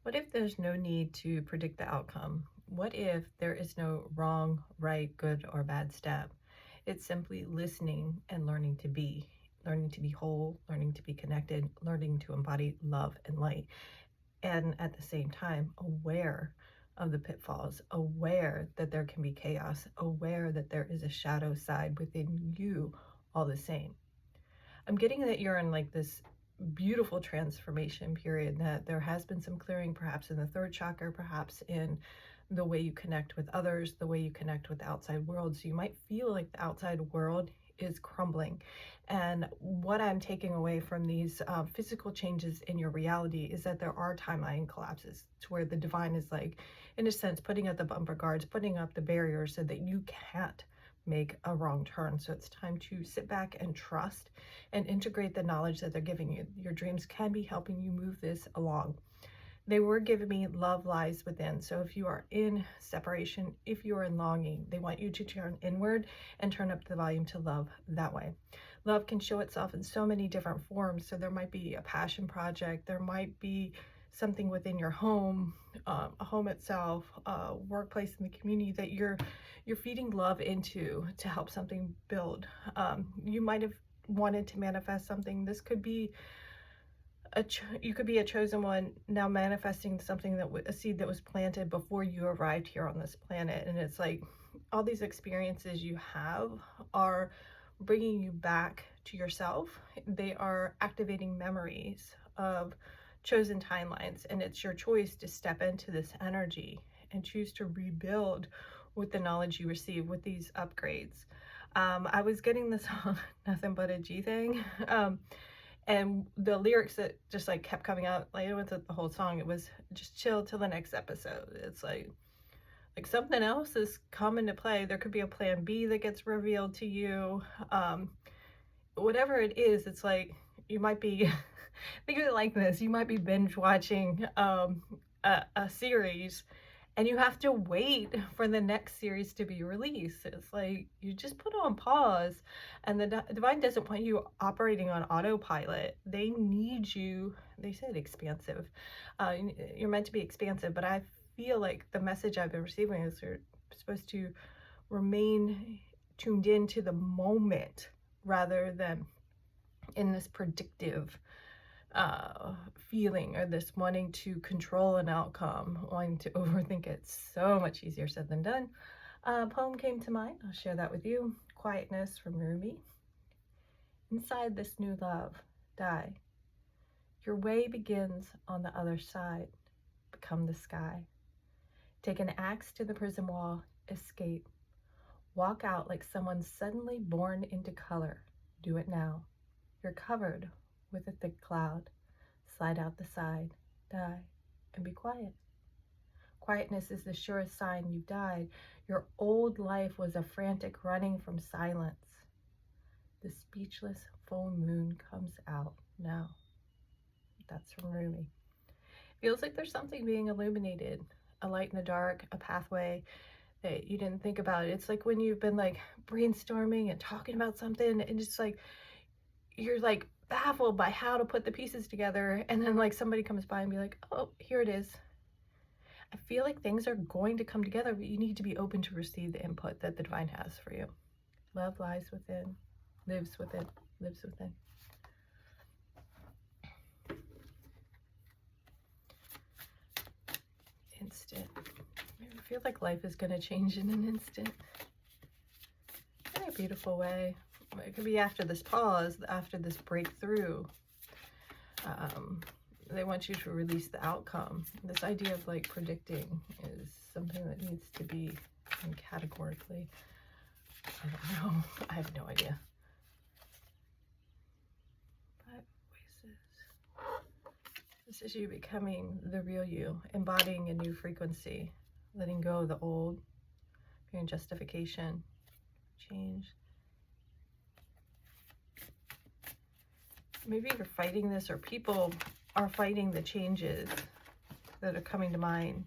What if there's no need to predict the outcome? What if there is no wrong, right, good, or bad step? It's simply listening and learning to be whole, learning to be connected, learning to embody love and light, and at the same time, aware of the pitfalls, aware that there can be chaos, aware that there is a shadow side within you all the same. I'm getting that you're in like this beautiful transformation period, that there has been some clearing, perhaps in the third chakra, perhaps in the way you connect with others, the way you connect with the outside world. So you might feel like the outside world is crumbling. And what I'm taking away from these physical changes in your reality is that there are timeline collapses to where the divine is like, in a sense, putting up the bumper guards, putting up the barriers so that you can't make a wrong turn. So it's time to sit back and trust and integrate the knowledge that they're giving you. Your dreams can be helping you move this along. They were giving me love lies within. So if you are in separation, if you are in longing, they want you to turn inward and turn up the volume to love that way. Love can show itself in so many different forms. So there might be a passion project, there might be something within your home, a home itself, a workplace in the community that you're feeding love into to help something build. You might have wanted to manifest something. This could be you could be a chosen one now manifesting something that a seed that was planted before you arrived here on this planet. And it's like all these experiences you have are bringing you back to yourself. They are activating memories of chosen timelines, and it's your choice to step into this energy and choose to rebuild with the knowledge you receive with these upgrades. I was getting this song Nothing But a G thing, and the lyrics that just like kept coming out, like it wasn't the whole song, it was just chill till the next episode. It's like something else is coming to play. There could be a plan B that gets revealed to you. Whatever it is, it's like you might be think of it like this: you might be binge watching a series, and you have to wait for the next series to be released. It's like you just put on pause, and the divine doesn't want you operating on autopilot. They need you. They said expansive. You're meant to be expansive, but I feel like the message I've been receiving is you're supposed to remain tuned into the moment rather than in this predictive feeling, or this wanting to control an outcome, wanting to overthink it. So much easier said than done. A poem came to mind. I'll share that with you. Quietness from Rumi. Inside this new love, die. Your way begins on the other side. Become the sky. Take an axe to the prison wall. Escape. Walk out like someone suddenly born into color. Do it now. You're covered with a thick cloud. Slide out the side. Die. And be quiet. Quietness is the surest sign you've died. Your old life was a frantic running from silence. The speechless full moon comes out now. That's from Rumi. Feels like there's something being illuminated, a light in the dark, a pathway that you didn't think about. It's like when you've been like brainstorming and talking about something, and it's like you're like baffled by how to put the pieces together, and then like somebody comes by and be like, oh, here it is. I feel like things are going to come together, but you need to be open to receive the input that the divine has for you. Love lies within, lives within, lives within. Instant. I feel like life is going to change in an instant. In a beautiful way. It could be after this pause, after this breakthrough. They want you to release the outcome. This idea of like predicting is something that needs to be categorically. I don't know. I have no idea. But this is you becoming the real you, embodying a new frequency, letting go of the old, fearing justification, change. Maybe you're fighting this, or people are fighting the changes that are coming to mind,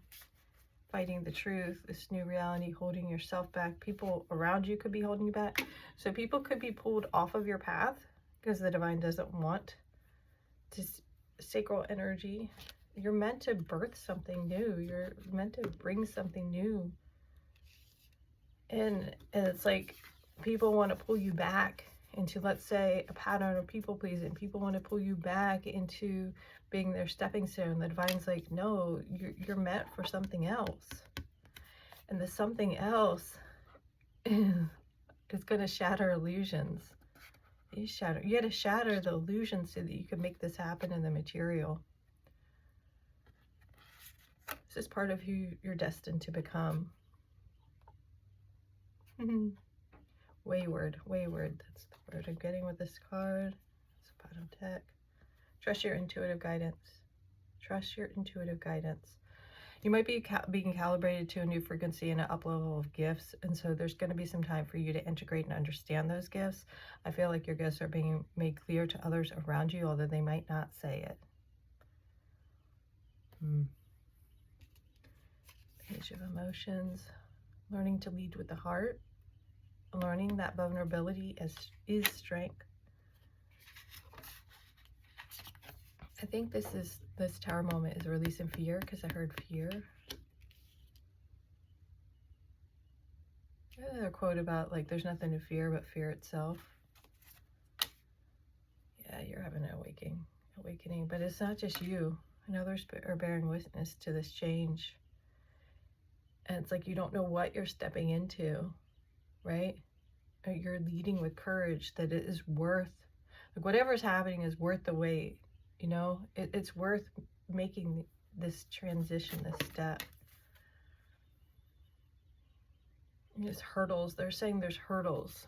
fighting the truth, this new reality, holding yourself back. People around you could be holding you back. So people could be pulled off of your path because the divine doesn't want to sacral energy You're meant to birth something new. You're meant to bring something new. And it's like people want to pull you back into, let's say, a pattern of people pleasing. People want to pull you back into being their stepping stone. The divine's like, no, you're meant for something else. And the something else is going to shatter illusions. You had to shatter the illusions so that you could make this happen in the material. This is part of who you're destined to become. Wayward. That's the word I'm getting with this card. It's a bottom deck. Trust your intuitive guidance. Trust your intuitive guidance. You might be being calibrated to a new frequency and an up level of gifts, and so there's going to be some time for you to integrate and understand those gifts. I feel like your gifts are being made clear to others around you, although they might not say it. Page of Emotions. Learning to lead with the heart. Learning that vulnerability is strength. I think this Tower moment is releasing fear, because I heard fear. There's a quote about, like, there's nothing to fear but fear itself. Yeah, you're having an awakening, but it's not just you. And others are bearing witness to this change. And it's like you don't know what you're stepping into, right? Or you're leading with courage, that it is worth, like, whatever's happening is worth the wait. You know, it's worth making this transition, this step. And there's hurdles. They're saying there's hurdles.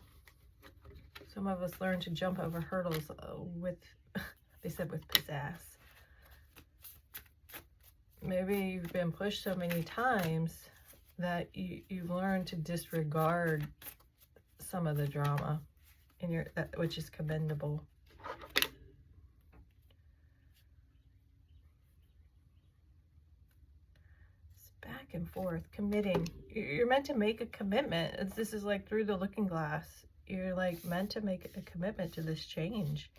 Some of us learn to jump over hurdles with, they said, with pizzazz. Maybe you've been pushed so many times that you've learned to disregard some of the drama in which is commendable. Back and forth, committing. You're meant to make a commitment. This is like through the looking glass. You're like meant to make a commitment to this change,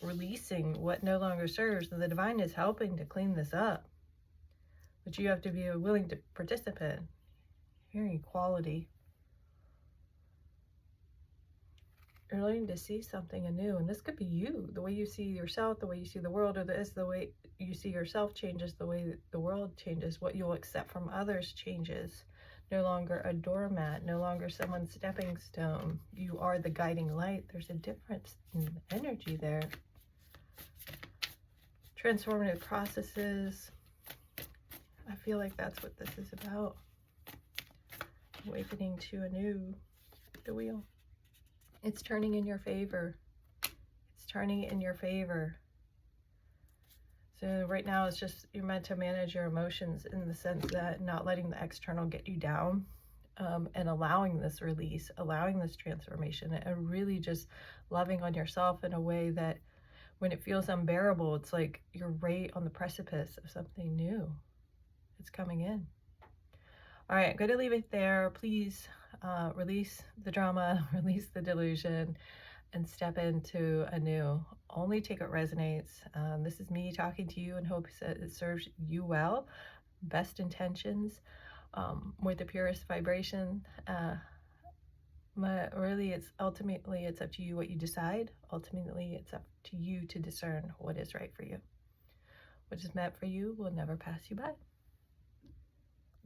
releasing what no longer serves. And the divine is helping to clean this up, but you have to be willing to participate. Hearing equality. You're learning to see something anew, and this could be you. The way you see yourself, the way you see the world, or the way you see yourself changes, the way the world changes. What you'll accept from others changes. No longer a doormat, no longer someone's stepping stone. You are the guiding light. There's a difference in energy there. Transformative processes. I feel like that's what this is about. Awakening to anew. The wheel. It's turning in your favor. It's turning in your favor. So right now it's just, you're meant to manage your emotions in the sense that not letting the external get you down, and allowing this release, allowing this transformation, and really just loving on yourself in a way that when it feels unbearable, it's like you're right on the precipice of something new. It's coming in. All right, I'm going to leave it there. Please release the drama, release the delusion, and step into anew. Only take what resonates. This is me talking to you in hopes that it serves you well. Best intentions, with the purest vibration. But really, ultimately it's up to you what you decide. Ultimately, it's up to you to discern what is right for you. What is meant for you will never pass you by.